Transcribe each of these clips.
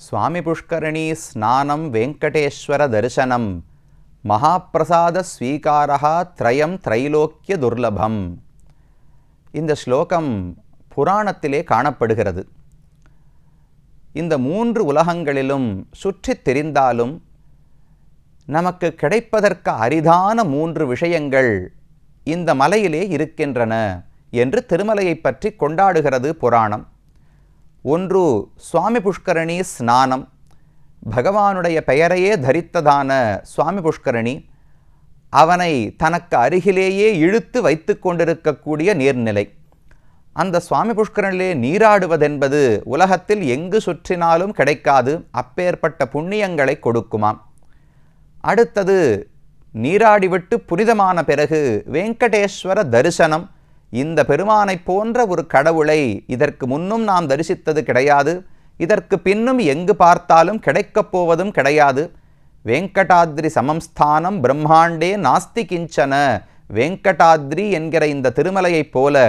स्वामी पुष्करणी स्नानं वेंकटेश्वर दर्शनं महाप्रसाद स्वीकारः त्रयं त्रैलोक्य दुर्लभम. இந்த ஸ்லோகம் புராணத்திலே காணப்படுகிறது. இந்த மூன்று உலகங்களிலும் சுற்றித் திரிந்தாலும் நமக்கு கிடைப்பதற்கு அரிதான மூன்று விஷயங்கள் இந்த மலையிலே இருக்கின்றன என்று திருமலையை பற்றி கொண்டாடுகிறது புராணம். ஒன்று சுவாமி புஷ்கரணி ஸ்நானம். பகவானுடைய பெயரையே தரித்ததான சுவாமி புஷ்கரணி அவனை தனக்கு அருகிலேயே இழுத்து வைத்து கொண்டிருக்கக்கூடிய நீர்நிலை. அந்த சுவாமி புஷ்கரனிலே நீராடுவதென்பது உலகத்தில் எங்கு சுற்றினாலும் கிடைக்காது. அப்பேற்பட்ட புண்ணியங்களை கொடுக்குமாம். அடுத்தது, நீராடிவிட்டு புனிதமான பிறகு வெங்கடேஸ்வர தரிசனம். இந்த பெருமானை போன்ற ஒரு கடவுளை இதற்கு முன்னும் நாம் தரிசித்தது கிடையாது. இதற்கு பின்னும் எங்கு பார்த்தாலும் கிடைக்கப் போவதும் கிடையாது. வெங்கடாத்ரி சமம்ஸ்தானம் பிரம்மாண்டே நாஸ்தி கிஞ்சன. வெங்கடாத்ரி என்கிற இந்த திருமலையைப் போல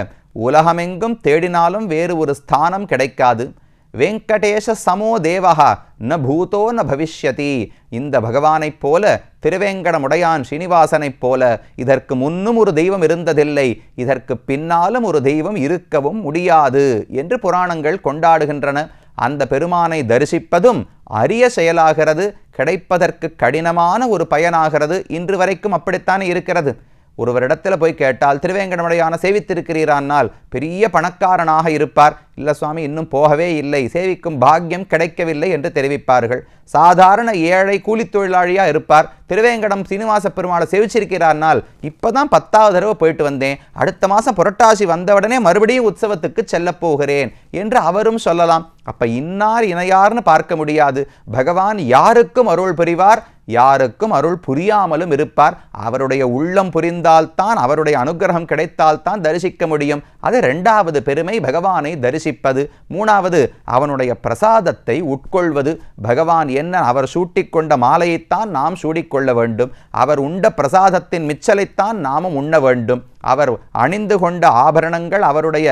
உலகமெங்கும் தேடினாலும் வேறு ஒரு ஸ்தானம் கிடைக்காது. வெங்கடேஷ சமோ தேவஹா ந பூதோ ந பவிஷ்யதி. இந்த பகவானைப் போல, திருவேங்கடமுடையான் ஸ்ரீனிவாசனைப் போல இதற்கு முன்னும் ஒரு தெய்வம் இருந்ததில்லை, இதற்கு பின்னாலும் ஒரு தெய்வம் இருக்கவும் முடியாது என்று புராணங்கள் கொண்டாடுகின்றன. அந்த பெருமானை தரிசிப்பதும் அரிய செயலாகிறது, கிடைப்பதற்கு கடினமான ஒரு பயனாகிறது. இன்று வரைக்கும் அப்படித்தானே இருக்கிறது. ஒருவரிடத்தில் போய் கேட்டால், திருவேங்கடமுடையான சேவித்திருக்கிறீரானால் பெரிய பணக்காரனாக இருப்பார். இல்லை சுவாமி, இன்னும் போகவே இல்லை, சேவிக்கும் பாக்கியம் கிடைக்கவில்லை என்று தெரிவிப்பார்கள். சாதாரண ஏழை கூலி தொழிலாளியாக இருப்பார். திருவேங்கடம் சீனிவாச பெருமாளை சேவிச்சிருக்கிறார்னால் இப்போ தான் 10வது தடவை போயிட்டு வந்தேன், அடுத்த மாதம் புரட்டாசி வந்தவுடனே மறுபடியும் உற்சவத்துக்கு செல்ல போகிறேன் என்று அவரும் சொல்லலாம். அப்போ இன்னார் இணையார்னு பார்க்க முடியாது. பகவான் யாருக்கும் அருள் புரிவார், யாருக்கும் அருள் புரியாமலும் இருப்பார். அவருடைய உள்ளம் புரிந்தால்தான், அவருடைய அனுகிரகம் கிடைத்தால்தான் தரிசிக்க முடியும். அது 2வது பெருமை, பகவானை தரிசிப்பது. 3வது, அவனுடைய பிரசாதத்தை உட்கொள்வது. பகவான் என்ன அவர் சூட்டிக்கொண்ட மாலையைத்தான் நாம் சூடிக்கொள்ள வேண்டும். அவர் உண்ட பிரசாதத்தின் மிச்சலைத்தான் நாமும் உண்ண வேண்டும். அவர் அணிந்து கொண்ட ஆபரணங்கள், அவருடைய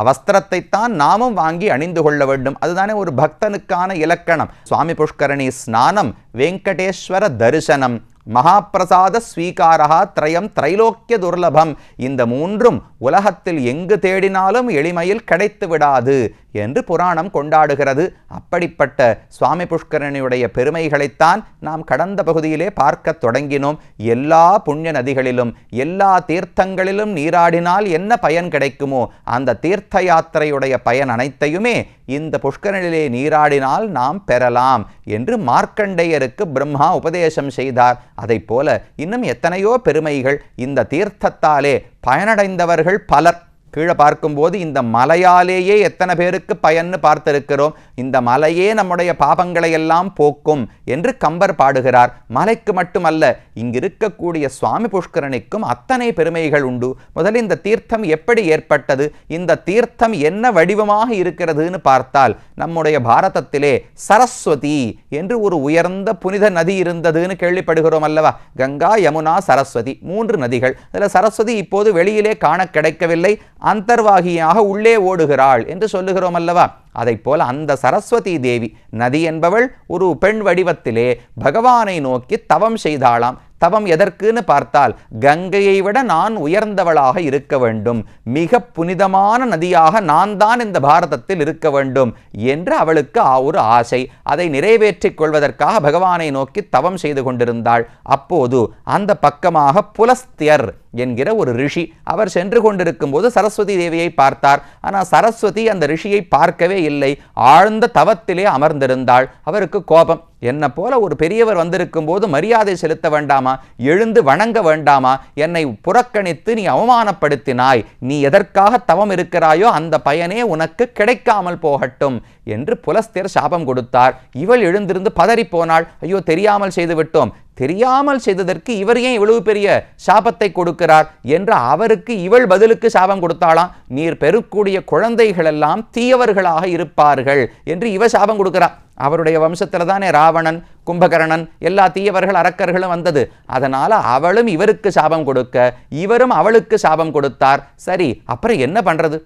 வஸ்திரத்தைத்தான் நாமும் வாங்கி அணிந்து கொள்ள வேண்டும். அதுதானே ஒரு பக்தனுக்கான இலக்கணம். சுவாமி புஷ்கரணி ஸ்நானம், வெங்கடேஸ்வர தரிசனம், மகாபிரசாத ஸ்வீகாரா த்ரயம் திரைலோக்கிய துர்லபம். இந்த மூன்றும் உலகத்தில் எங்கு தேடினாலும் எளிமையில் கிடைத்து விடாது என்று புராணம் கொண்டாடுகிறது. அப்படிப்பட்ட சுவாமி புஷ்கரணியுடைய பெருமைகளைத்தான் நாம் கடந்த பகுதியிலே பார்க்க தொடங்கினோம். எல்லா புண்ணிய நதிகளிலும் எல்லா தீர்த்தங்களிலும் நீராடினால் என்ன பயன் கிடைக்குமோ அந்த தீர்த்த யாத்திரையுடைய பயன் அனைத்தையுமே இந்த புஷ்கரணிலே நீராடினால் நாம் பெறலாம் என்று மார்க்கண்டேயருக்கு பிரம்மா உபதேசம் செய்தார். அதைப் போல இன்னும் எத்தனையோ பெருமைகள். இந்த தீர்த்தத்தாலே பயனடைந்தவர்கள் பலர். கீழே பார்க்கும்போது இந்த மலையாலேயே எத்தனை பேருக்கு பயன்னு பார்த்திருக்கிறோம். இந்த மலையே நம்முடைய பாபங்களை எல்லாம் போக்கும் என்று கம்பர் பாடுகிறார். மலைக்கு மட்டுமல்ல, இங்கு இருக்கக்கூடிய சுவாமி புஷ்கரணிக்கும் அத்தனை பெருமைகள் உண்டு. முதலில் இந்த தீர்த்தம் எப்படி ஏற்பட்டது, இந்த தீர்த்தம் என்ன வடிவமாக இருக்கிறதுன்னு பார்த்தால், நம்முடைய பாரதத்திலே சரஸ்வதி என்று ஒரு உயர்ந்த புனித நதி இருந்ததுன்னு கேள்விப்படுகிறோம் அல்லவா. கங்கா, யமுனா, சரஸ்வதி 3 நதிகள். அதில் சரஸ்வதி இப்போது வெளியிலே காண கிடைக்கவில்லை, அந்தர்வாகியாக உள்ளே ஓடுகிறாள் என்று சொல்லுகிறோம் அல்லவா. அதைப் போல அந்த சரஸ்வதி தேவி நதி என்பவள் ஒரு பெண் வடிவத்திலே பகவானை நோக்கி தவம் செய்தாளாம். தவம் எதற்குன்னு பார்த்தால், கங்கையை விட நான் உயர்ந்தவளாக இருக்க வேண்டும், மிக புனிதமான நதியாக நான் தான் இந்த பாரதத்தில் இருக்க வேண்டும் என்று அவளுக்கு ஒரு ஆசை. அதை நிறைவேற்றிக் கொள்வதற்காக பகவானை நோக்கி தவம் செய்து கொண்டிருந்தாள். அப்போது அந்த பக்கமாக புலஸ்தியர் என்கிற ஒரு ரிஷி அவர் சென்று கொண்டிருக்கும் போது சரஸ்வதி தேவியை பார்த்தார். ஆனால் சரஸ்வதி அந்த ரிஷியை பார்க்கவே இல்லை, ஆழ்ந்த தவத்திலே அமர்ந்திருந்தாள். அவருக்கு கோபம். என்ன போல ஒரு பெரியவர் வந்திருக்கும் போது மரியாதை செலுத்த வேண்டாமா, எழுந்து வணங்க வேண்டாமா, என்னை புறக்கணித்து நீ அவமானப்படுத்தினாய், நீ எதற்காக தவம் இருக்கிறாயோ அந்த பயனே உனக்கு கிடைக்காமல் போகட்டும் என்று புலஸ்தியர் சாபம் கொடுத்தார். இவள் எழுந்திருந்து பதறி போனாள். ஐயோ, தெரியாமல் செய்து விட்டோம், தெரியாமல் செய்ததற்கு இவர் ஏன் இவ்வளவு பெரிய சாபத்தை கொடுக்கிறார் என்று அவருக்கு இவள் பதிலுக்கு சாபம் கொடுத்தாளாம். நீர் பெறக்கூடிய குழந்தைகள் எல்லாம் தீயவர்களாக இருப்பார்கள் என்று இவ சாபம் கொடுக்கிறார். அவருடைய வம்சத்தில் தானே ராவணன், கும்பகர்ணன், எல்லா தீயவர்கள் அரக்கர்களும் வந்தது. அதனால அவளும் இவருக்கு சாபம் கொடுக்க, இவரும் அவளுக்கு சாபம் கொடுத்தார். சரி, அப்புறம் என்ன பண்றது?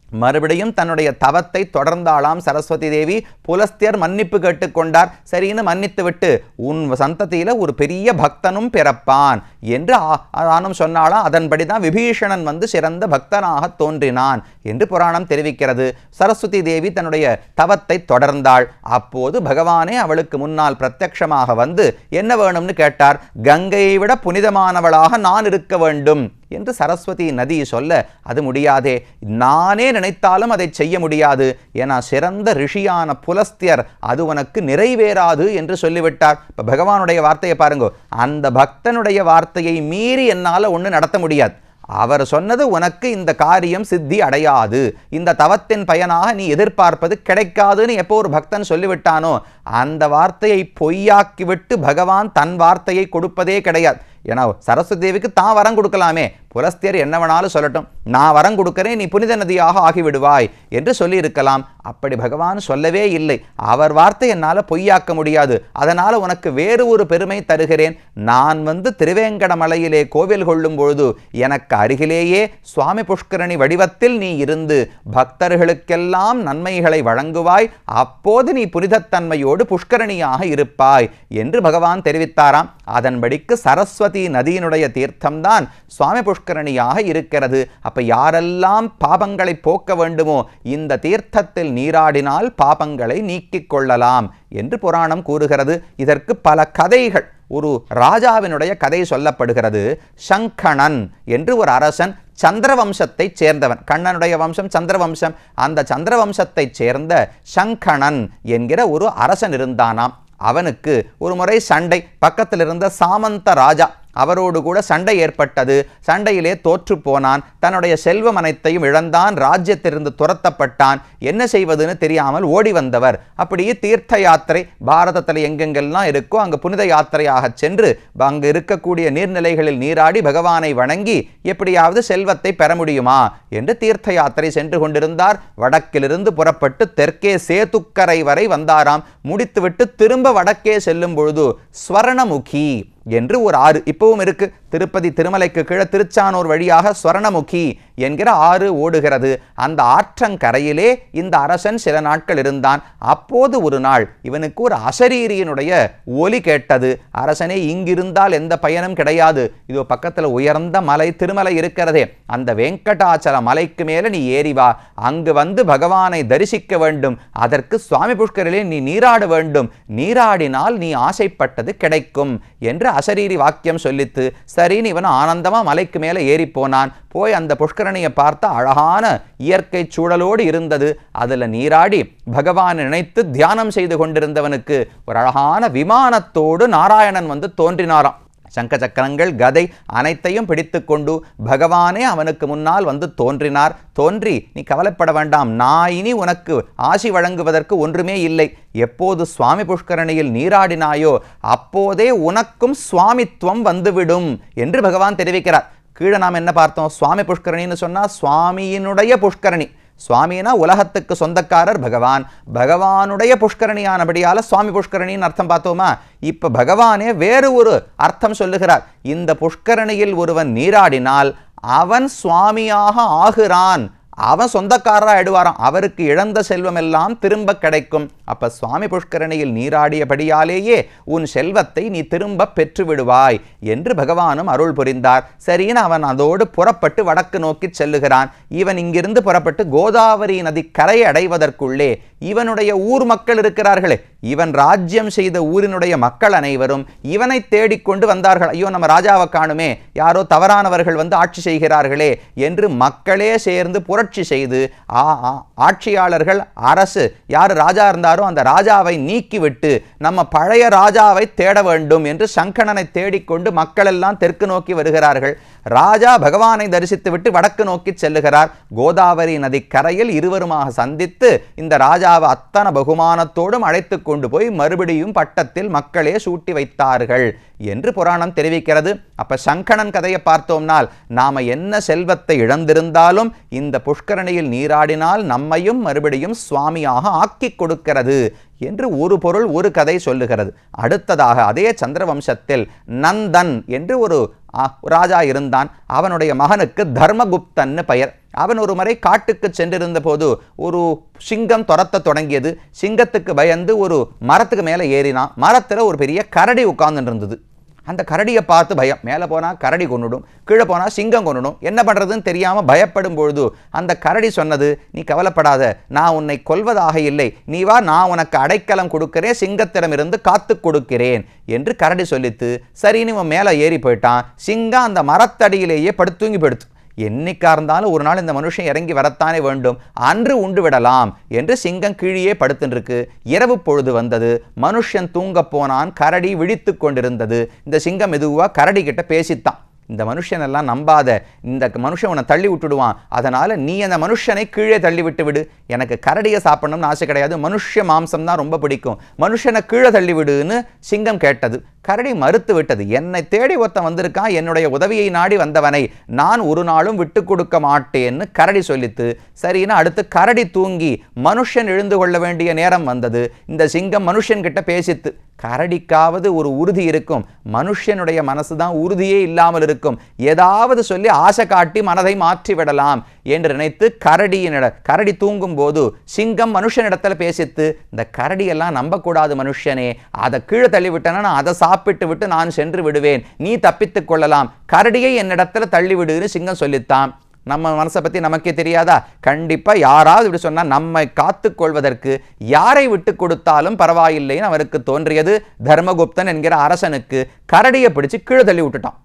மறுபடியும் தன்னுடைய தவத்தை தொடர்ந்தாளாம் சரஸ்வதி தேவி. புலஸ்தியர் மன்னிப்பு கேட்டுக்கொண்டார். சரின்னு மன்னித்து விட்டு உன் சந்ததியில ஒரு பெரிய பக்தனும் பிறப்பான் என்று ஆனும் சொன்னாலாம். அதன்படிதான் விபீஷணன் வந்து சிறந்த பக்தனாக தோன்றினான் என்று புராணம் தெரிவிக்கிறது. சரஸ்வதி தேவி தன்னுடைய தவத்தை தொடர்ந்தாள். அப்போது பகவானே அவளுக்கு முன்னால் பிரத்யட்சமாக வந்து என்ன வேணும்னு கேட்டார். கங்கையை விட புனிதமானவளாக நான் இருக்க வேண்டும் என்று சரஸ்வதி நதி சொல்ல, அது முடியாதே, நானே நினைத்தாலும் அதை செய்ய முடியாது, ஏன்னா சிறந்த ரிஷியான புலஸ்தியர் அது உனக்கு நிறைவேறாது என்று சொல்லிவிட்டார். இப்போ பகவானுடைய வார்த்தையை பாருங்க, அந்த பக்தனுடைய வார்த்தையை மீறி என்னால் ஒன்று நடத்த முடியாது. அவர் சொன்னது உனக்கு இந்த காரியம் சித்தி அடையாது, இந்த தவத்தின் பயனாக நீ எதிர்பார்ப்பது கிடைக்காதுன்னு எப்போ ஒரு பக்தன் சொல்லிவிட்டானோ அந்த வார்த்தையை பொய்யாக்கிவிட்டு பகவான் தன் வார்த்தையை கொடுப்பதே கிடையாது. ஏன்னா சரஸ்வதி தேவிக்கு தான் வரம் கொடுக்கலாமே, புலஸ்தியர் என்ன வேணாலும் சொல்லட்டும், நான் வரம் கொடுக்கிறேன், நீ புனித நதியாக ஆகிவிடுவாய் என்று சொல்லி இருக்கலாம். அப்படி பகவான் சொல்லவே இல்லை. அவர் வார்த்தை என்னால் பொய்யாக்க முடியாது, அதனால் உனக்கு வேறு ஒரு பெருமை தருகிறேன். நான் வந்து திருவேங்கடமலையிலே கோவில் கொள்ளும் பொழுது எனக்கு அருகிலேயே சுவாமி புஷ்கரணி வடிவத்தில் நீ இருந்து பக்தர்களுக்கெல்லாம் நன்மைகளை வழங்குவாய், அப்போது நீ புனிதத்தன்மையோடு புஷ்கரணியாக இருப்பாய் என்று பகவான் தெரிவித்தாராம். அதன்படிக்கு சரஸ்வதி நதியினுடைய தீர்த்தம்தான் சுவாமி புஷ்கரணியாக இருக்கிறது. அப்ப யாரெல்லாம் பாபங்களை போக்க வேண்டுமோ இந்த தீர்த்தத்தில் நீராடினால் பாபங்களை நீக்கிக் கொள்ளலாம் என்று புராணம் கூறுகிறது. இதற்கு பல கதைகள், ஒரு ராஜாவினுடைய கதை சொல்லப்படுகிறது. சங்கணன் என்று ஒரு அரசன், சந்திரவம்சத்தை சேர்ந்தவன். கண்ணனுடைய வம்சம் சந்திரவம்சம். அந்த சந்திரவம்சத்தை சேர்ந்த சங்கணன் என்கிற ஒரு அரசன் இருந்தானாம். அவனுக்கு ஒரு முறை சண்டை, பக்கத்தில் இருந்த சாமந்த ராஜா அவரோடு கூட சண்டை ஏற்பட்டது. சண்டையிலே தோற்று போனான். தன்னுடைய செல்வம் அனைத்தையும் இழந்தான். ராஜ்யத்திலிருந்து துரத்தப்பட்டான். என்ன செய்வதுன்னு தெரியாமல் ஓடி வந்தவர் அப்படியே தீர்த்த யாத்திரை, பாரதத்தில் எங்கெங்கெல்லாம் இருக்கோ அங்கு புனித யாத்திரையாக சென்று அங்கு இருக்கக்கூடிய நீர்நிலைகளில் நீராடி பகவானை வணங்கி எப்படியாவது செல்வத்தை பெற முடியுமா என்று தீர்த்த யாத்திரை சென்று கொண்டிருந்தார். வடக்கிலிருந்து புறப்பட்டு தெற்கே சேதுக்கரை வரை வந்தாராம். முடித்துவிட்டு திரும்ப வடக்கே செல்லும் பொழுது ஸ்வர்ணமுகி என்று ஒரு ஆறு இப்பவும் இருக்கு. திருப்பதி திருமலைக்கு கீழே திருச்சானூர் வழியாக ஸ்வர்ணமுகி என்கிற ஆறு ஓடுகிறது. அந்த ஆற்றங்கரையிலே இந்த அரசன் சில நாட்கள் இருந்தான். அப்போது ஒரு நாள் இவனுக்கு ஒரு அசரீரியினுடைய ஒலி கேட்டது. அரசனே, இங்கிருந்தால் எந்த பயனும் கிடையாது, இதோ பக்கத்தில் உயர்ந்த மலை திருமலை இருக்கிறதே, அந்த வெங்கடாச்சல மலைக்கு மேலே நீ ஏறி வா, அங்கு வந்து பகவானை தரிசிக்க வேண்டும், அதற்கு சுவாமி புஷ்கரிலே நீ நீராட வேண்டும், நீராடினால் நீ ஆசைப்பட்டது கிடைக்கும் என்று அசரீரி வாக்கியம் சொல்லித்து சரின்னு இவன் ஆனந்தமா மலைக்கு மேலே ஏறி போனான். போய் அந்த புஷ்கரணியை பார்த்த அழகான இயற்கை சூழலோடு இருந்தது. அதுல நீராடி பகவான் நினைத்து தியானம் செய்து கொண்டிருந்தவனுக்கு ஒரு அழகான விமானத்தோடு நாராயணன் வந்து தோன்றினாராம். சங்க சக்கரங்கள் கதை அனைத்தையும் பிடித்து கொண்டு பகவானே அவனுக்கு முன்னால் வந்து தோன்றினார். தோன்றி, நீ கவலைப்பட வேண்டாம், நான் இனி உனக்கு ஆசி வழங்குவதற்கு ஒன்றுமே இல்லை. எப்போது சுவாமி புஷ்கரணியில் நீராடினாயோ அப்போதே உனக்கும் சுவாமித்துவம் வந்துவிடும் என்று பகவான் தெரிவிக்கிறார். கீழே நாம் என்ன பார்த்தோம்? சுவாமி புஷ்கரணின்னு சொன்னா சுவாமியினுடைய புஷ்கரணி. சுவாமினா உலகத்துக்கு சொந்தக்காரர் பகவான், பகவானுடைய புஷ்கரணியானபடியால சுவாமி புஷ்கரணின்னு அர்த்தம் பார்த்தோமா? இப்ப பகவானே வேறு ஒரு அர்த்தம் சொல்லுகிறார். இந்த புஷ்கரணியில் ஒருவன் நீராடினால் அவன் சுவாமியாக ஆகிறான், அவன் சொந்தக்காரராக ஆயிடுவாராம், அவருக்கு இழந்த செல்வம் எல்லாம் திரும்ப கிடைக்கும். அப்ப சுவாமி புஷ்கரணியில் நீராடியபடியாலேயே உன் செல்வத்தை நீ திரும்ப பெற்று விடுவாய் என்று பகவானும் அருள் புரிந்தார். சரின்னு அவன் அதோடு புறப்பட்டு வடக்கு நோக்கி செல்லுகிறான். இவன் இங்கிருந்து புறப்பட்டு கோதாவரி நதி கரையை அடைவதற்குள்ளே இவனுடைய ஊர் மக்கள் இருக்கிறார்களே, இவன் ராஜ்யம் செய்த ஊரினுடைய மக்கள் அனைவரும் இவனை தேடிக்கொண்டு வந்தார்கள். ஐயோ, நம்ம ராஜாவை காணுமே, யாரோ தவறானவர்கள் வந்து ஆட்சி செய்கிறார்களே என்று மக்களே சேர்ந்து புரட்சி செய்து ஆட்சியாளர்கள், அரசு யார் ராஜா இருந்தாரோ அந்த ராஜாவை நீக்கிவிட்டு நம்ம பழைய ராஜாவை தேட வேண்டும் என்று சங்கணனை தேடிக்கொண்டு மக்கள் எல்லாம் தெற்கு நோக்கி வருகிறார்கள். ராஜா பகவானை தரிசித்து விட்டு வடக்கு நோக்கி செல்லுகிறார். கோதாவரி நதி கரையில் இருவருமாக சந்தித்து இந்த ராஜாவை அத்தனை பகுமானத்தோடும் அழைத்து கொண்டு போய் மறுபடியும் பட்டத்தில் மக்களே சூட்டி வைத்தார்கள் என்று புராணம் தெரிவிக்கிறது. அப்ப சங்கணன் கதையை பார்த்தோம்னால் நாம என்ன செல்வத்தை இழந்திருந்தாலும் இந்த புஷ்கரணியில் நீராடினால் நம்மையும் மறுபடியும் சுவாமியாக ஆக்கி கொடுக்கிறது என்று ஒரு பொருள் ஒரு கதை சொல்லுகிறது. அடுத்ததாக அதே சந்திரவம்சத்தில் நந்தன் என்று ஒரு ராஜா இருந்தான். அவனுடைய மகனுக்கு தர்மகுப்தன்னு பெயர். அவன் ஒரு முறை காட்டுக்கு சென்றிருந்த போது ஒரு சிங்கம் துரத்த தொடங்கியது. சிங்கத்துக்கு பயந்து ஒரு மரத்துக்கு மேலே ஏறினான். மரத்தில் ஒரு பெரிய கரடி உட்கார்ந்துட்டு இருந்தது. அந்த கரடியை பார்த்து பயம். மேலே போனால் கரடி கொண்டுடும், கீழே போனால் சிங்கம் கொண்டுடும். என்ன பண்ணுறதுன்னு தெரியாமல் பயப்படும் பொழுது அந்த கரடி சொன்னது, நீ கவலைப்படாத, நான் உன்னை கொல்வதாக இல்லை, நீ வா, நான் உனக்கு அடைக்கலம் கொடுக்கிறேன், சிங்கத்திடமிருந்து காத்து கொடுக்கிறேன் என்று கரடி சொல்லித்து சரின்னு இவன் மேலே ஏறி போயிட்டான். சிங்கம் அந்த மரத்தடியிலேயே தூங்கி படுத்து. என்னைக்கா இருந்தாலும் ஒரு நாள் இந்த மனுஷன் இறங்கி வரத்தானே வேண்டும், அன்று உண்டு விடலாம் என்று சிங்கம் கீழே படுத்துருக்கு. இரவு பொழுது வந்தது. மனுஷன் தூங்க போனான். கரடி விழித்து கொண்டிருந்தது. இந்த சிங்கம் மெதுவா கரடி கிட்ட பேசித்தான், இந்த மனுஷன் எல்லாம் நம்பாத, இந்த மனுஷன் உன்னை தள்ளி விட்டுடுவான், அதனால நீ அந்த மனுஷனை கீழே தள்ளி விட்டு விடு. எனக்கு கரடியை சாப்பிடணும்னு ஆசை கிடையாது, மனுஷ மாம்சம் தான் ரொம்ப பிடிக்கும், மனுஷனை கீழே தள்ளி விடுன்னு சிங்கம் கேட்டது. கரடி மறுத்து விட்டது. என்னை தேடி ஒருத்தன் வந்திருக்கான், என்னுடைய உதவியை நாடி வந்தவனை நான் ஒரு நாளும் விட்டு கொடுக்க மாட்டேன்னு கரடி சொல்லித்து சரின்னு அடுத்து கரடி தூங்கி மனுஷன் எழுந்து கொள்ள வேண்டிய நேரம் வந்தது. இந்த சிங்கம் மனுஷன் கிட்ட பேசித்து, கரடிக்காவது ஒரு உறுதி இருக்கும், மனுஷனுடைய மனசு தான் உறுதியே இல்லாமல் இருக்கும், ஏதாவது சொல்லி ஆசை காட்டி மனதை மாற்றி விடலாம் என்று நினைத்து கரடி தூங்கும் போது சிங்கம் மனுஷனிடத்துல பேசித்து, இந்த கரடியெல்லாம் நம்பக்கூடாது மனுஷனே, அதை கீழே தள்ளிவிட்டனா நான் அதை சாப்பிட்டு விட்டு நான் சென்று விடுவேன், நீ தப்பித்துக் கொள்ளலாம், கரடியை என்னிடத்துல தள்ளிவிடுன்னு சிங்கம் சொல்லித்தான். நம்ம மனசை பற்றி நமக்கே தெரியாதா? கண்டிப்பாக யாராவது இப்படி சொன்னால் நம்மை காத்து கொள்வதற்கு யாரை விட்டு கொடுத்தாலும் பரவாயில்லைன்னு அவருக்கு தோன்றியது. தர்மகுப்தன் என்கிற அரசனுக்கு கரடியை பிடிச்சு கீழே தள்ளி விட்டுட்டான்.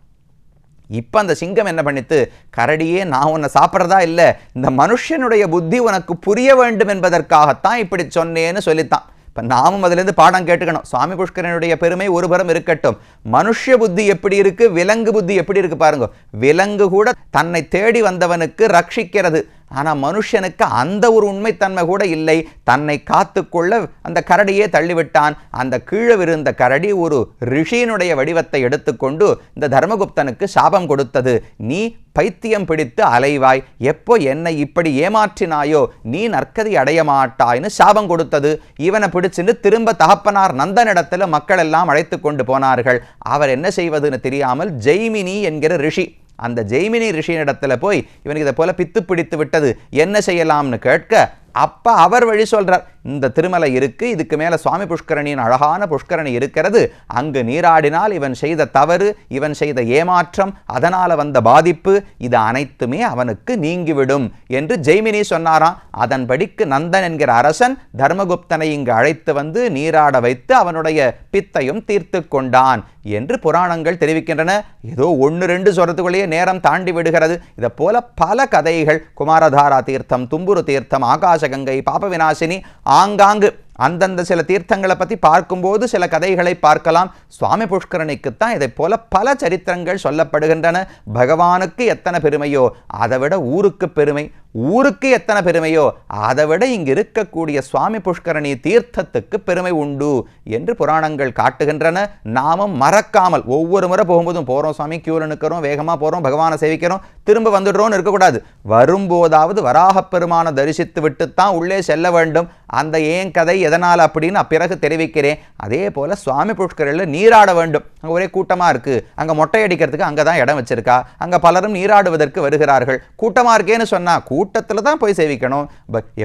இப்போ அந்த சிங்கம் என்ன பண்ணித்து, கரடியே நான் உன்னை சாப்பிட்றதா இல்லை, இந்த மனுஷனுடைய புத்தி உனக்கு புரிய வேண்டும் என்பதற்காகத்தான் இப்படி சொன்னேன்னு சொல்லித்தான். இப்போ நாமும் அதிலிருந்து பாடம் கேட்டுக்கணும். சுவாமி புஷ்கரனுடைய பெருமை ஒரு புறம் இருக்கட்டும், மனுஷ புத்தி எப்படி இருக்கு, விலங்கு புத்தி எப்படி இருக்கு பாருங்க. விலங்கு கூட தன்னை தேடி வந்தவனுக்கு ரட்சிக்கிறது, ஆனால் மனுஷனுக்கு அந்த ஒரு உண்மைத்தன்மை கூட இல்லை. தன்னை காத்துக்கொள்ள அந்த கரடியே தள்ளிவிட்டான். அந்த கீழே விருந்த கரடி ஒரு ரிஷியினுடைய வடிவத்தை எடுத்துக்கொண்டு இந்த தர்மகுப்தனுக்கு சாபம் கொடுத்தது. நீ பைத்தியம் பிடித்து அலைவாய், எப்போ என்னை இப்படி ஏமாற்றினாயோ நீ நற்கதி அடைய மாட்டாய்னு சாபம் கொடுத்தது. இவனை பிடிச்சின்னு திரும்ப தகப்பனார் நந்தனிடத்தில் மக்கள் எல்லாம் அழைத்து கொண்டு போனார்கள். அவர் என்ன செய்வதுன்னு தெரியாமல் ஜெய்மினி என்கிற ரிஷி, அந்த ஜெய்மினி ரிஷியினிடத்தில் போய் இவனுக்கு இதை போல பித்து பிடித்து விட்டது, என்ன செய்யலாம்னு கேட்க அப்ப அவர் வழி சொல்றார், இந்த திருமலை இருக்கு, இதுக்கு மேல சுவாமி புஷ்கரணியின் அழகான புஷ்கரணி இருக்கிறது, அங்கு நீராடினால் இவன் செய்த தவறு, இவன் செய்த ஏமாற்றம், அதனால வந்த பாதிப்பு, இது அனைத்துமே அவனுக்கு நீங்கிவிடும் என்று ஜெய்மினி சொன்னாராம். அதன்படிக்கு நந்தன் என்கிற அரசன் தர்மகுப்தனை இங்கு அழைத்து வந்து நீராட வைத்து அவனுடைய பித்தையும் தீர்த்து கொண்டான் என்று புராணங்கள் தெரிவிக்கின்றன. ஏதோ 1-2 சொல்றதுக்குள்ளேயே நேரம் தாண்டி விடுகிறது. இதை போல பல கதைகள், குமாரதாரா தீர்த்தம், தும்புரு தீர்த்தம், ஆகாசகங்கை, பாப விநாசினி, ஆங்காங்கு அந்தந்த சில தீர்த்தங்களை பற்றி பார்க்கும்போது சில கதைகளை பார்க்கலாம். சுவாமி புஷ்கரணிக்குத்தான் இதை போல பல சரித்திரங்கள் சொல்லப்படுகின்றன. பகவானுக்கு எத்தனை பெருமையோ அதை விட ஊருக்கு பெருமை, ஊருக்கு எத்தனை பெருமையோ அதை விட இங்கு இருக்கக்கூடிய சுவாமி புஷ்கரணி தீர்த்தத்துக்கு பெருமை உண்டு என்று புராணங்கள் காட்டுகின்றன. நாமும் மறக்காமல் ஒவ்வொரு முறை போகும்போதும் போகிறோம் சுவாமி, கியூவில் நிற்கிறோம், வேகமாக போகிறோம், பகவானை சேவிக்கிறோம், திரும்ப வந்துடுறோம்னு இருக்கக்கூடாது. வரும்போதாவது வராகப் பெருமானை தரிசித்து விட்டுத்தான் உள்ளே செல்ல வேண்டும். அந்த ஏன் கதை எதனால் அப்படின்னு பிறகு தெரிவிக்கிறேன். அதே போல் சுவாமி புஷ்கரில் நீராட வேண்டும். அங்கே ஒரே கூட்டமாக இருக்குது, அங்கே மொட்டை அடிக்கிறதுக்கு அங்கே தான் இடம் வச்சிருக்கா, அங்கே பலரும் நீராடுவதற்கு வருகிறார்கள். கூட்டமாக இருக்கேன்னு சொன்னால் கூட்டத்தில் தான் போய் சேவிக்கணும்.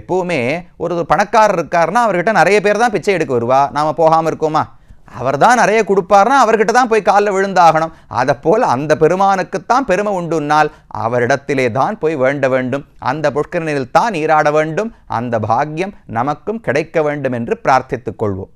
எப்பவுமே ஒரு பணக்காரர் இருக்காருன்னா அவர்கிட்ட நிறைய பேர் தான் பிச்சை எடுக்க வருவா, நாம் போகாமல் இருக்கோமா? அவர் தான் நிறைய கொடுப்பார்னா அவர்கிட்ட தான் போய் காலில் விழுந்தாகணும். அதை போல் அந்த பெருமானுக்குத்தான் பெருமை உண்டுனால் அவரிடத்திலே தான் போய் வேண்ட வேண்டும், அந்த புஷ்கரணியில் தான் நீராட வேண்டும். அந்த பாக்கியம் நமக்கும் கிடைக்க வேண்டும் என்று பிரார்த்தித்துக் கொள்வோம்.